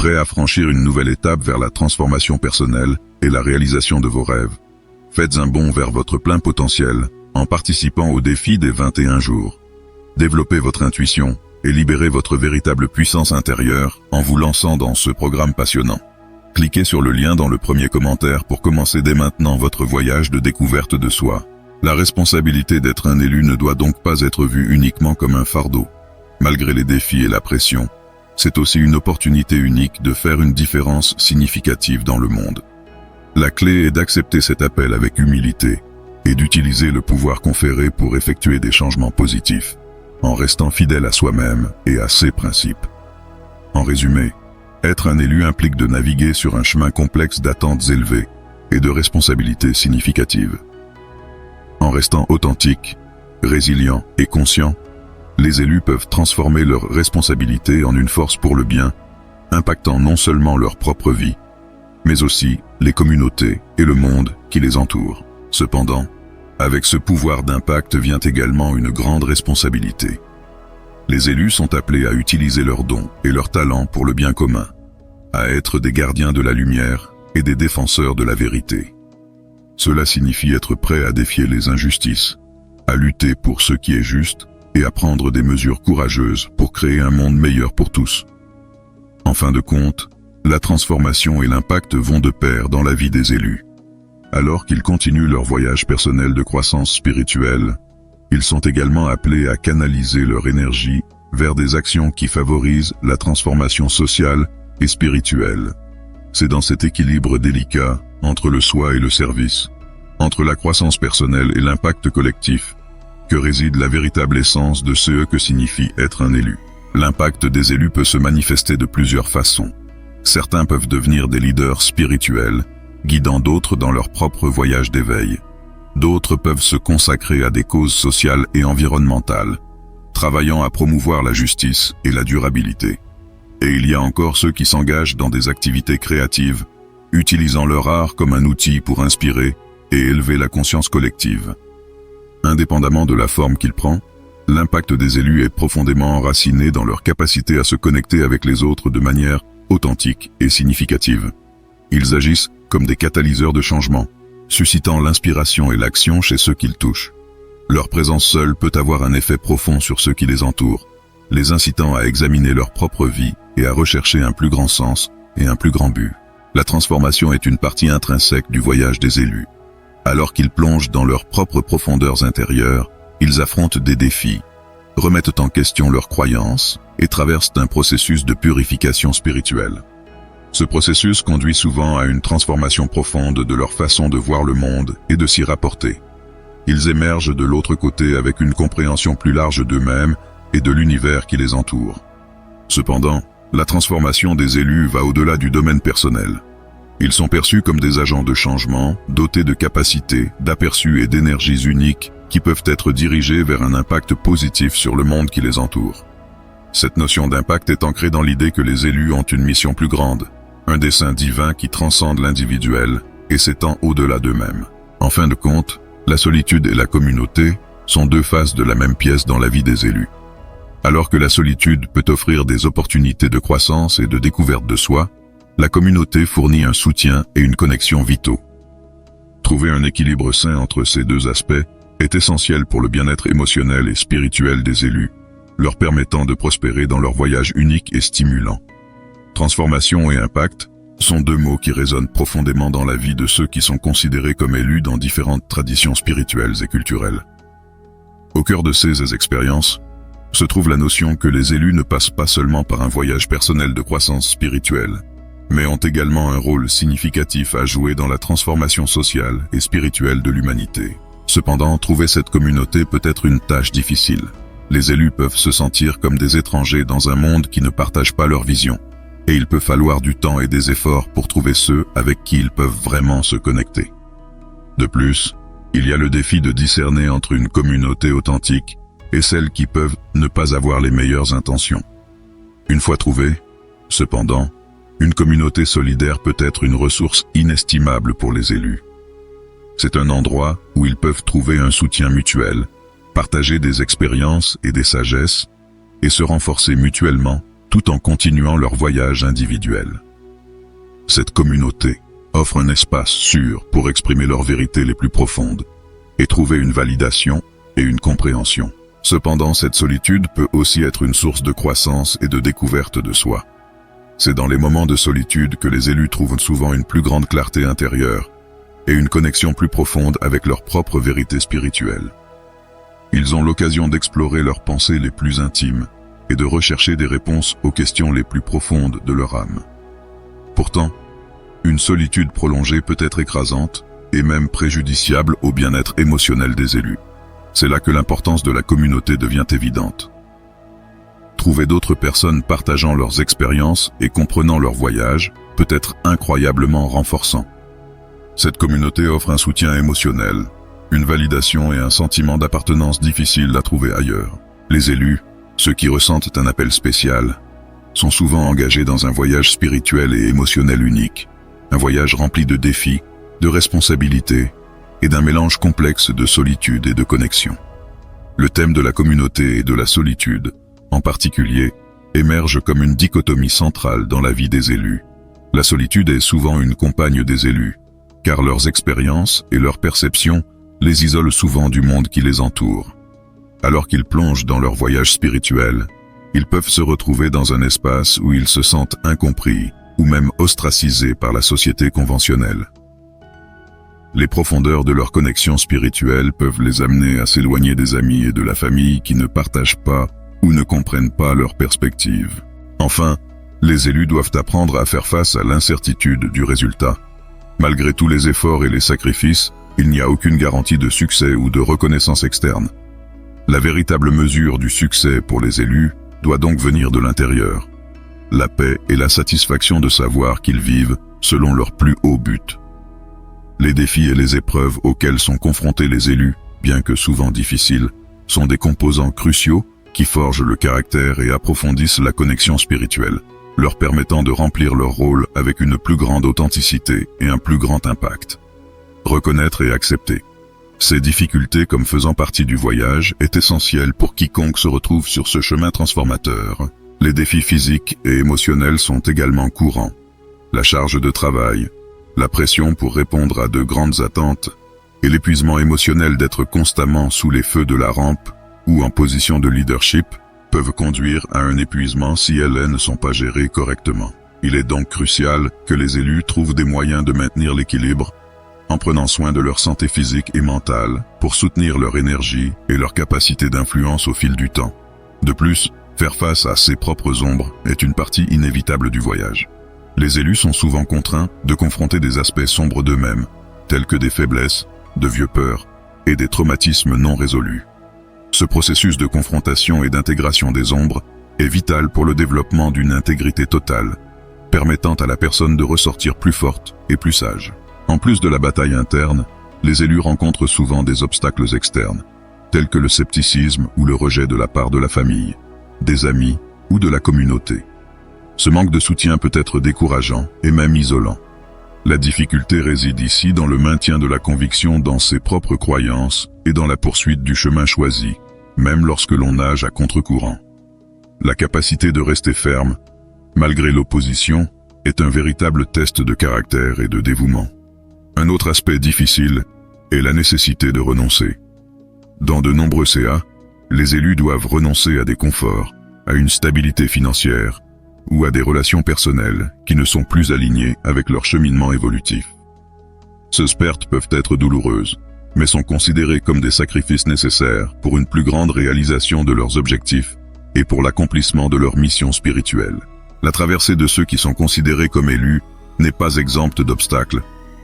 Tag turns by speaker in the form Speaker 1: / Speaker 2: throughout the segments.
Speaker 1: prêt à franchir une nouvelle étape vers la transformation personnelle et la réalisation de vos rêves. Faites un bond vers votre plein potentiel en participant au défi des 21 jours. Développez votre intuition et libérez votre véritable puissance intérieure en vous lançant dans ce programme passionnant. Cliquez sur le lien dans le premier commentaire pour commencer dès maintenant votre voyage de découverte de soi. La responsabilité d'être un élu ne doit donc pas être vue uniquement comme un fardeau. Malgré les défis et la pression, c'est aussi une opportunité unique de faire une différence significative dans le monde. La clé est d'accepter cet appel avec humilité et d'utiliser le pouvoir conféré pour effectuer des changements positifs, en restant fidèle à soi-même et à ses principes. En résumé, être un élu implique de naviguer sur un chemin complexe d'attentes élevées et de responsabilités significatives. En restant authentique, résilient et conscient, les élus peuvent transformer leurs responsabilités en une force pour le bien, impactant non seulement leur propre vie, mais aussi les communautés et le monde qui les entourent. Cependant, avec ce pouvoir d'impact vient également une grande responsabilité. Les élus sont appelés à utiliser leurs dons et leurs talents pour le bien commun, à être des gardiens de la lumière et des défenseurs de la vérité. Cela signifie être prêt à défier les injustices, à lutter pour ce qui est juste et à prendre des mesures courageuses pour créer un monde meilleur pour tous. En fin de compte, la transformation et l'impact vont de pair dans la vie des élus. Alors qu'ils continuent leur voyage personnel de croissance spirituelle, ils sont également appelés à canaliser leur énergie vers des actions qui favorisent la transformation sociale et spirituelle. C'est dans cet équilibre délicat entre le soi et le service, entre la croissance personnelle et l'impact collectif, que réside la véritable essence de ce que signifie être un élu. L'impact des élus peut se manifester de plusieurs façons. Certains peuvent devenir des leaders spirituels, guidant d'autres dans leur propre voyage d'éveil. D'autres peuvent se consacrer à des causes sociales et environnementales, travaillant à promouvoir la justice et la durabilité. Et il y a encore ceux qui s'engagent dans des activités créatives, utilisant leur art comme un outil pour inspirer et élever la conscience collective. Indépendamment de la forme qu'il prend, l'impact des élus est profondément enraciné dans leur capacité à se connecter avec les autres de manière authentique et significative. Ils agissent comme des catalyseurs de changement, suscitant l'inspiration et l'action chez ceux qu'ils touchent. Leur présence seule peut avoir un effet profond sur ceux qui les entourent, les incitant à examiner leur propre vie et à rechercher un plus grand sens et un plus grand but. La transformation est une partie intrinsèque du voyage des élus. Alors qu'ils plongent dans leurs propres profondeurs intérieures, ils affrontent des défis, remettent en question leurs croyances et traversent un processus de purification spirituelle. Ce processus conduit souvent à une transformation profonde de leur façon de voir le monde et de s'y rapporter. Ils émergent de l'autre côté avec une compréhension plus large d'eux-mêmes et de l'univers qui les entoure. Cependant, la transformation des élus va au-delà du domaine personnel. Ils sont perçus comme des agents de changement, dotés de capacités, d'aperçus et d'énergies uniques qui peuvent être dirigés vers un impact positif sur le monde qui les entoure. Cette notion d'impact est ancrée dans l'idée que les élus ont une mission plus grande, un dessein divin qui transcende l'individuel et s'étend au-delà d'eux-mêmes. En fin de compte, la solitude et la communauté sont deux faces de la même pièce dans la vie des élus. Alors que la solitude peut offrir des opportunités de croissance et de découverte de soi, la communauté fournit un soutien et une connexion vitaux. Trouver un équilibre sain entre ces deux aspects est essentiel pour le bien-être émotionnel et spirituel des élus, leur permettant de prospérer dans leur voyage unique et stimulant. Transformation et impact sont deux mots qui résonnent profondément dans la vie de ceux qui sont considérés comme élus dans différentes traditions spirituelles et culturelles. Au cœur de ces expériences se trouve la notion que les élus ne passent pas seulement par un voyage personnel de croissance spirituelle, mais ont également un rôle significatif à jouer dans la transformation sociale et spirituelle de l'humanité. Cependant, trouver cette communauté peut être une tâche difficile. Les élus peuvent se sentir comme des étrangers dans un monde qui ne partage pas leur vision, et il peut falloir du temps et des efforts pour trouver ceux avec qui ils peuvent vraiment se connecter. De plus, il y a le défi de discerner entre une communauté authentique et celles qui peuvent ne pas avoir les meilleures intentions. Une fois trouvée, cependant, une communauté solidaire peut être une ressource inestimable pour les élus. C'est un endroit où ils peuvent trouver un soutien mutuel, partager des expériences et des sagesses, et se renforcer mutuellement, tout tout en continuant leur voyage individuel. Cette communauté offre un espace sûr pour exprimer leurs vérités les plus profondes et trouver une validation et une compréhension. Cependant, cette solitude peut aussi être une source de croissance et de découverte de soi. C'est dans les moments de solitude que les élus trouvent souvent une plus grande clarté intérieure et une connexion plus profonde avec leur propre vérité spirituelle. Ils ont l'occasion d'explorer leurs pensées les plus intimes et de rechercher des réponses aux questions les plus profondes de leur âme. Pourtant, une solitude prolongée peut être écrasante et même préjudiciable au bien-être émotionnel des élus. C'est là que l'importance de la communauté devient évidente. Trouver d'autres personnes partageant leurs expériences et comprenant leur voyage peut être incroyablement renforçant. Cette communauté offre un soutien émotionnel, une validation et un sentiment d'appartenance difficile à trouver ailleurs. Les élus, ceux qui ressentent un appel spécial, sont souvent engagés dans un voyage spirituel et émotionnel unique, un voyage rempli de défis, de responsabilités et d'un mélange complexe de solitude et de connexion. Le thème de la communauté et de la solitude, en particulier, émerge comme une dichotomie centrale dans la vie des élus. La solitude est souvent une compagne des élus, car leurs expériences et leurs perceptions les isolent souvent du monde qui les entoure. Alors qu'ils plongent dans leur voyage spirituel, ils peuvent se retrouver dans un espace où ils se sentent incompris ou même ostracisés par la société conventionnelle. Les profondeurs de leur connexion spirituelle peuvent les amener à s'éloigner des amis et de la famille qui ne partagent pas ou ne comprennent pas leurs perspectives. Enfin, les élus doivent apprendre à faire face à l'incertitude du résultat. Malgré tous les efforts et les sacrifices, il n'y a aucune garantie de succès ou de reconnaissance externe. La véritable mesure du succès pour les élus doit donc venir de l'intérieur. La paix et la satisfaction de savoir qu'ils vivent selon leur plus haut but. Les défis et les épreuves auxquels sont confrontés les élus, bien que souvent difficiles, sont des composants cruciaux qui forgent le caractère et approfondissent la connexion spirituelle, leur permettant de remplir leur rôle avec une plus grande authenticité et un plus grand impact. Reconnaître et accepter ces difficultés comme faisant partie du voyage est essentiel pour quiconque se retrouve sur ce chemin transformateur. Les défis physiques et émotionnels sont également courants. La charge de travail, la pression pour répondre à de grandes attentes et l'épuisement émotionnel d'être constamment sous les feux de la rampe ou en position de leadership peuvent conduire à un épuisement si elles ne sont pas gérées correctement. Il est donc crucial que les élus trouvent des moyens de maintenir l'équilibre en prenant soin de leur santé physique et mentale pour soutenir leur énergie et leur capacité d'influence au fil du temps. De plus, faire face à ses propres ombres est une partie inévitable du voyage. Les élus sont souvent contraints de confronter des aspects sombres d'eux-mêmes, tels que des faiblesses, de vieux peurs et des traumatismes non résolus. Ce processus de confrontation et d'intégration des ombres est vital pour le développement d'une intégrité totale, permettant à la personne de ressortir plus forte et plus sage. En plus de la bataille interne, les élus rencontrent souvent des obstacles externes, tels que le scepticisme ou le rejet de la part de la famille, des amis ou de la communauté. Ce manque de soutien peut être décourageant et même isolant. La difficulté réside ici dans le maintien de la conviction dans ses propres croyances et dans la poursuite du chemin choisi, même lorsque l'on nage à contre-courant. La capacité de rester ferme, malgré l'opposition, est un véritable test de caractère et de dévouement. Un autre aspect difficile est la nécessité de renoncer. Dans de nombreux CA, les élus doivent renoncer à des conforts, à une stabilité financière ou à des relations personnelles qui ne sont plus alignées avec leur cheminement évolutif. Ces pertes peuvent être douloureuses, mais sont considérées comme des sacrifices nécessaires pour une plus grande réalisation de leurs objectifs et pour l'accomplissement de leur mission spirituelle. La traversée de ceux qui sont considérés comme élus n'est pas exempte d'obstacles.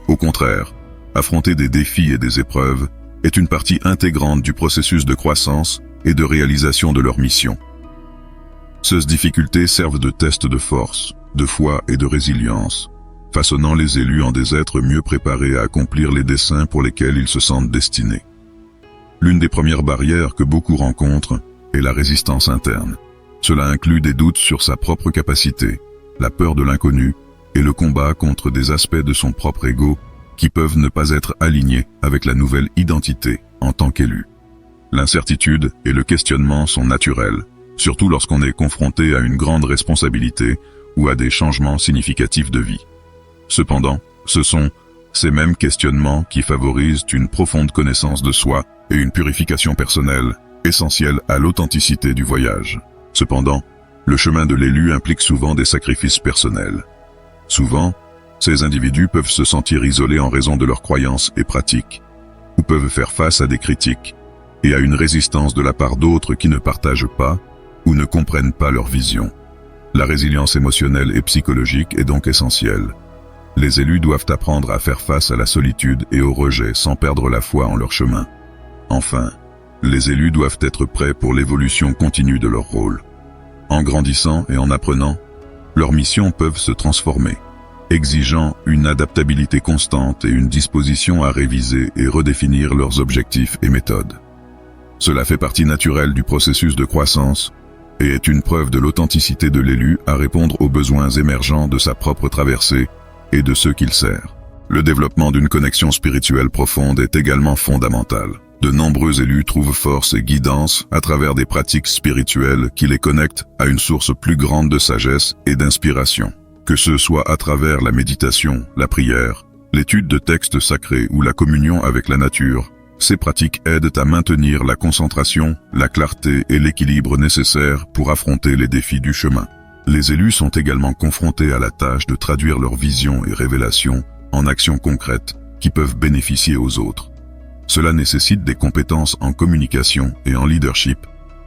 Speaker 1: Au contraire, affronter des défis et des épreuves est une partie intégrante du processus de croissance et de réalisation de leur mission. Ces difficultés servent de test de force, de foi et de résilience, façonnant les élus en des êtres mieux préparés à accomplir les desseins pour lesquels ils se sentent destinés. L'une des premières barrières que beaucoup rencontrent est la résistance interne. Cela inclut des doutes sur sa propre capacité, la peur de l'inconnu et le combat contre des aspects de son propre ego qui peuvent ne pas être alignés avec la nouvelle identité en tant qu'élu. L'incertitude et le questionnement sont naturels, surtout lorsqu'on est confronté à une grande responsabilité ou à des changements significatifs de vie. Cependant, ce sont ces mêmes questionnements qui favorisent une profonde connaissance de soi et une purification personnelle, essentielle à l'authenticité du voyage. Cependant, le chemin de l'élu implique souvent des sacrifices personnels. Souvent, ces individus peuvent se sentir isolés en raison de leurs croyances et pratiques, ou peuvent faire face à des critiques et à une résistance de la part d'autres qui ne partagent pas ou ne comprennent pas leur vision. La résilience émotionnelle et psychologique est donc essentielle. Les élus doivent apprendre à faire face à la solitude et au rejet sans perdre la foi en leur chemin. Enfin, les élus doivent être prêts pour l'évolution continue de leur rôle. En grandissant et en apprenant, leurs missions peuvent se transformer, exigeant une adaptabilité constante et une disposition à réviser et redéfinir leurs objectifs et méthodes. Cela fait partie naturelle du processus de croissance et est une preuve de l'authenticité de l'élu à répondre aux besoins émergents de sa propre traversée et de ceux qu'il sert. Le développement d'une connexion spirituelle profonde est également fondamental. De nombreux élus trouvent force et guidance à travers des pratiques spirituelles qui les connectent à une source plus grande de sagesse et d'inspiration. Que ce soit à travers la méditation, la prière, l'étude de textes sacrés ou la communion avec la nature, ces pratiques aident à maintenir la concentration, la clarté et l'équilibre nécessaires pour affronter les défis du chemin. Les élus sont également confrontés à la tâche de traduire leurs visions et révélations en actions concrètes qui peuvent bénéficier aux autres. Cela nécessite des compétences en communication et en leadership,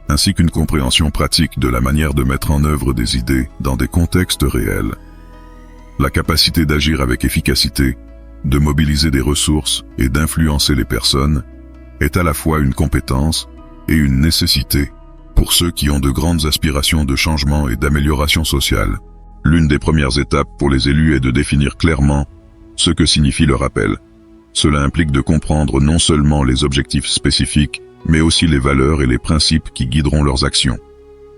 Speaker 1: ainsi qu'une compréhension pratique de la manière de mettre en œuvre des idées dans des contextes réels. La capacité d'agir avec efficacité, de mobiliser des ressources et d'influencer les personnes est à la fois une compétence et une nécessité pour ceux qui ont de grandes aspirations de changement et d'amélioration sociale. L'une des premières étapes pour les élus est de définir clairement ce que signifie leur appel. Cela implique de comprendre non seulement les objectifs spécifiques, mais aussi les valeurs et les principes qui guideront leurs actions.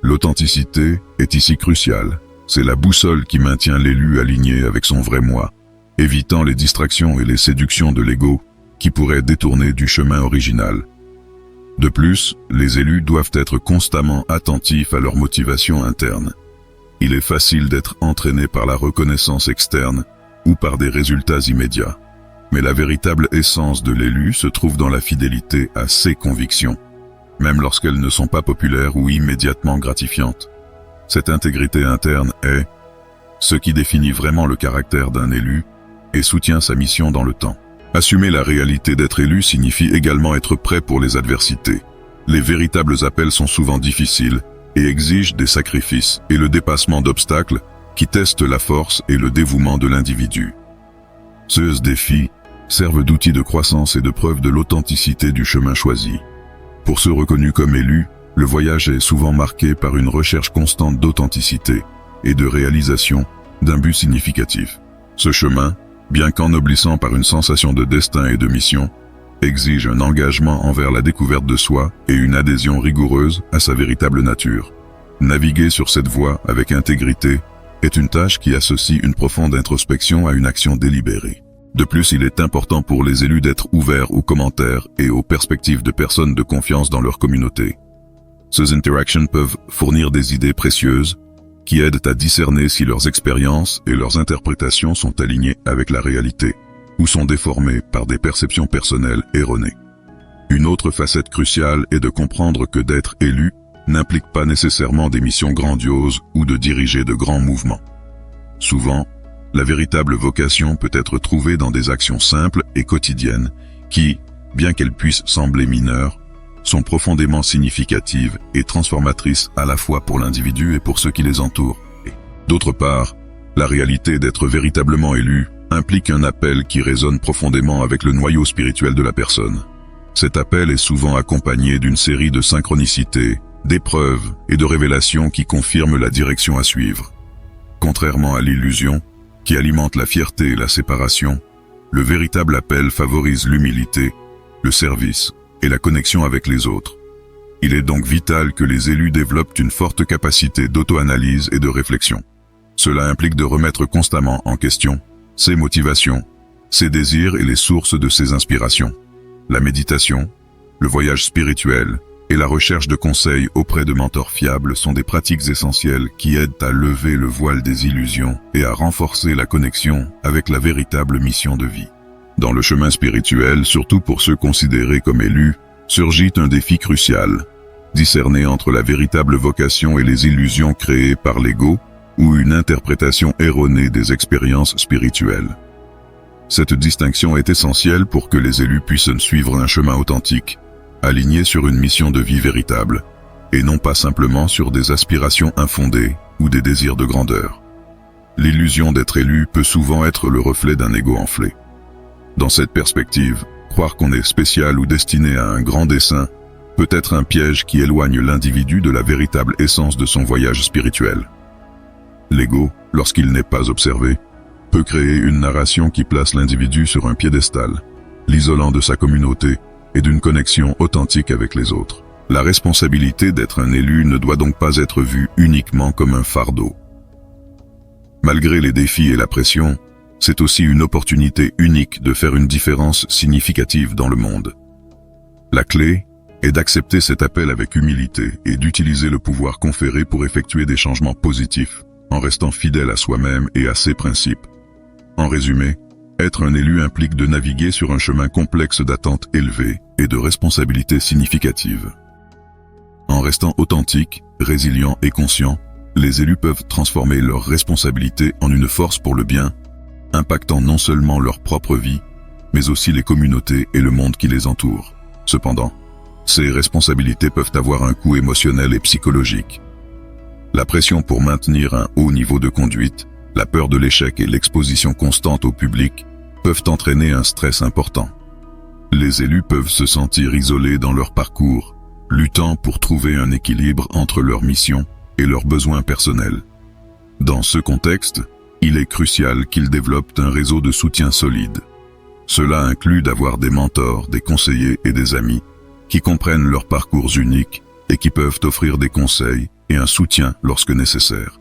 Speaker 1: L'authenticité est ici cruciale. C'est la boussole qui maintient l'élu aligné avec son vrai moi, évitant les distractions et les séductions de l'ego qui pourraient détourner du chemin original. De plus, les élus doivent être constamment attentifs à leur motivation interne. Il est facile d'être entraîné par la reconnaissance externe ou par des résultats immédiats. Mais la véritable essence de l'élu se trouve dans la fidélité à ses convictions, même lorsqu'elles ne sont pas populaires ou immédiatement gratifiantes. Cette intégrité interne est ce qui définit vraiment le caractère d'un élu et soutient sa mission dans le temps. Assumer la réalité d'être élu signifie également être prêt pour les adversités. Les véritables appels sont souvent difficiles et exigent des sacrifices et le dépassement d'obstacles qui testent la force et le dévouement de l'individu. Ces défis servent d'outils de croissance et de preuve de l'authenticité du chemin choisi. Pour ceux reconnus comme élus, le voyage est souvent marqué par une recherche constante d'authenticité et de réalisation d'un but significatif. Ce chemin, bien qu'ennoblissant par une sensation de destin et de mission, exige un engagement envers la découverte de soi et une adhésion rigoureuse à sa véritable nature. Naviguer sur cette voie avec intégrité est une tâche qui associe une profonde introspection à une action délibérée. De plus, il est important pour les élus d'être ouverts aux commentaires et aux perspectives de personnes de confiance dans leur communauté. Ces interactions peuvent fournir des idées précieuses qui aident à discerner si leurs expériences et leurs interprétations sont alignées avec la réalité ou sont déformées par des perceptions personnelles erronées. Une autre facette cruciale est de comprendre que d'être élu n'implique pas nécessairement des missions grandioses ou de diriger de grands mouvements. Souvent, la véritable vocation peut être trouvée dans des actions simples et quotidiennes qui, bien qu'elles puissent sembler mineures, sont profondément significatives et transformatrices à la fois pour l'individu et pour ceux qui les entourent. D'autre part, la réalité d'être véritablement élu implique un appel qui résonne profondément avec le noyau spirituel de la personne. Cet appel est souvent accompagné d'une série de synchronicités, d'épreuves et de révélations qui confirment la direction à suivre. Contrairement à l'illusion, qui alimente la fierté et la séparation, le véritable appel favorise l'humilité, le service et la connexion avec les autres. Il est donc vital que les élus développent une forte capacité d'auto-analyse et de réflexion. Cela implique de remettre constamment en question ses motivations, ses désirs et les sources de ses inspirations. La méditation, le voyage spirituel et la recherche de conseils auprès de mentors fiables sont des pratiques essentielles qui aident à lever le voile des illusions et à renforcer la connexion avec la véritable mission de vie. Dans le chemin spirituel, surtout pour ceux considérés comme élus, surgit un défi crucial: discerner entre la véritable vocation et les illusions créées par l'ego ou une interprétation erronée des expériences spirituelles. Cette distinction est essentielle pour que les élus puissent suivre un chemin authentique, aligné sur une mission de vie véritable, et non pas simplement sur des aspirations infondées ou des désirs de grandeur. L'illusion d'être élu peut souvent être le reflet d'un ego enflé. Dans cette perspective, croire qu'on est spécial ou destiné à un grand dessein peut être un piège qui éloigne l'individu de la véritable essence de son voyage spirituel. L'ego, lorsqu'il n'est pas observé, peut créer une narration qui place l'individu sur un piédestal, l'isolant de sa communauté et d'une connexion authentique avec les autres. La responsabilité d'être un élu ne doit donc pas être vue uniquement comme un fardeau. Malgré les défis et la pression, c'est aussi une opportunité unique de faire une différence significative dans le monde. La clé est d'accepter cet appel avec humilité et d'utiliser le pouvoir conféré pour effectuer des changements positifs, en restant fidèle à soi-même et à ses principes. En résumé, être un élu implique de naviguer sur un chemin complexe d'attentes élevées et de responsabilités significatives. En restant authentiques, résilients et conscients, les élus peuvent transformer leurs responsabilités en une force pour le bien, impactant non seulement leur propre vie, mais aussi les communautés et le monde qui les entoure. Cependant, ces responsabilités peuvent avoir un coût émotionnel et psychologique. La pression pour maintenir un haut niveau de conduite, la peur de l'échec et l'exposition constante au public peuvent entraîner un stress important. Les élus peuvent se sentir isolés dans leur parcours, luttant pour trouver un équilibre entre leur mission et leurs besoins personnels. Dans ce contexte, il est crucial qu'ils développent un réseau de soutien solide. Cela inclut d'avoir des mentors, des conseillers et des amis qui comprennent leurs parcours uniques et qui peuvent offrir des conseils et un soutien lorsque nécessaire.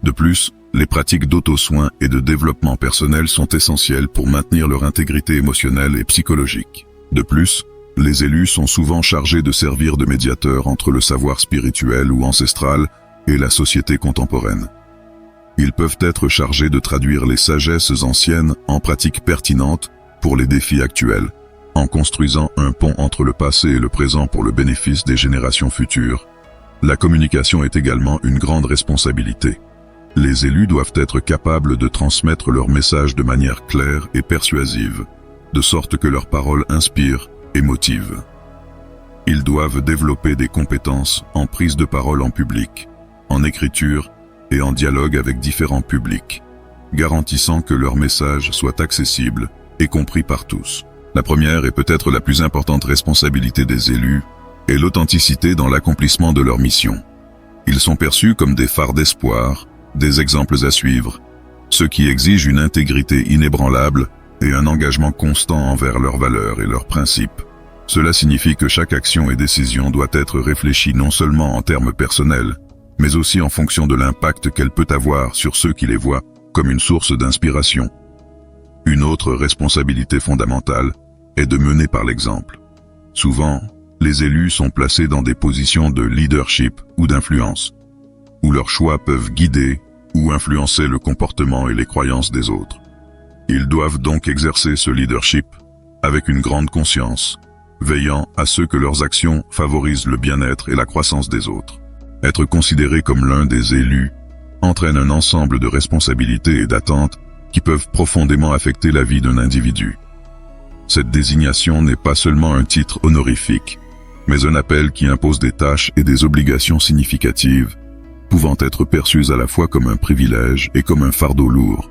Speaker 1: De plus, les pratiques d'auto-soin et de développement personnel sont essentielles pour maintenir leur intégrité émotionnelle et psychologique. De plus, les élus sont souvent chargés de servir de médiateurs entre le savoir spirituel ou ancestral et la société contemporaine. Ils peuvent être chargés de traduire les sagesses anciennes en pratiques pertinentes pour les défis actuels, en construisant un pont entre le passé et le présent pour le bénéfice des générations futures. La communication est également une grande responsabilité. Les élus doivent être capables de transmettre leur message de manière claire et persuasive, de sorte que leurs paroles inspirent et motivent. Ils doivent développer des compétences en prise de parole en public, en écriture et en dialogue avec différents publics, garantissant que leur message soit accessible et compris par tous. La première et peut-être la plus importante responsabilité des élus est l'authenticité dans l'accomplissement de leur mission. Ils sont perçus comme des phares d'espoir, des exemples à suivre, ce qui exige une intégrité inébranlable et un engagement constant envers leurs valeurs et leurs principes. Cela signifie que chaque action et décision doit être réfléchie non seulement en termes personnels, mais aussi en fonction de l'impact qu'elle peut avoir sur ceux qui les voient comme une source d'inspiration. Une autre responsabilité fondamentale est de mener par l'exemple. Souvent, les élus sont placés dans des positions de leadership ou d'influence, où leurs choix peuvent guider ou influencer le comportement et les croyances des autres. Ils doivent donc exercer ce leadership avec une grande conscience, veillant à ce que leurs actions favorisent le bien-être et la croissance des autres. Être considéré comme l'un des élus entraîne un ensemble de responsabilités et d'attentes qui peuvent profondément affecter la vie d'un individu. Cette désignation n'est pas seulement un titre honorifique, mais un appel qui impose des tâches et des obligations significatives, pouvant être perçues à la fois comme un privilège et comme un fardeau lourd.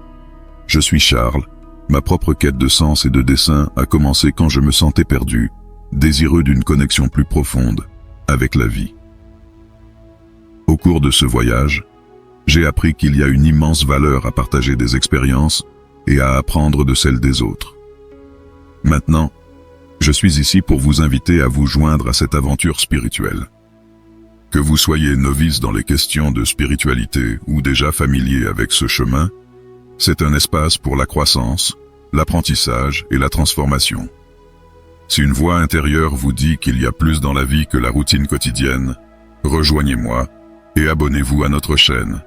Speaker 1: Je suis Charles, ma propre quête de sens et de dessein a commencé quand je me sentais perdu, désireux d'une connexion plus profonde avec la vie. Au cours de ce voyage, j'ai appris qu'il y a une immense valeur à partager des expériences et à apprendre de celles des autres. Maintenant, je suis ici pour vous inviter à vous joindre à cette aventure spirituelle. Que vous soyez novice dans les questions de spiritualité ou déjà familier avec ce chemin, c'est un espace pour la croissance, l'apprentissage et la transformation. Si une voix intérieure vous dit qu'il y a plus dans la vie que la routine quotidienne, rejoignez-moi et abonnez-vous à notre chaîne.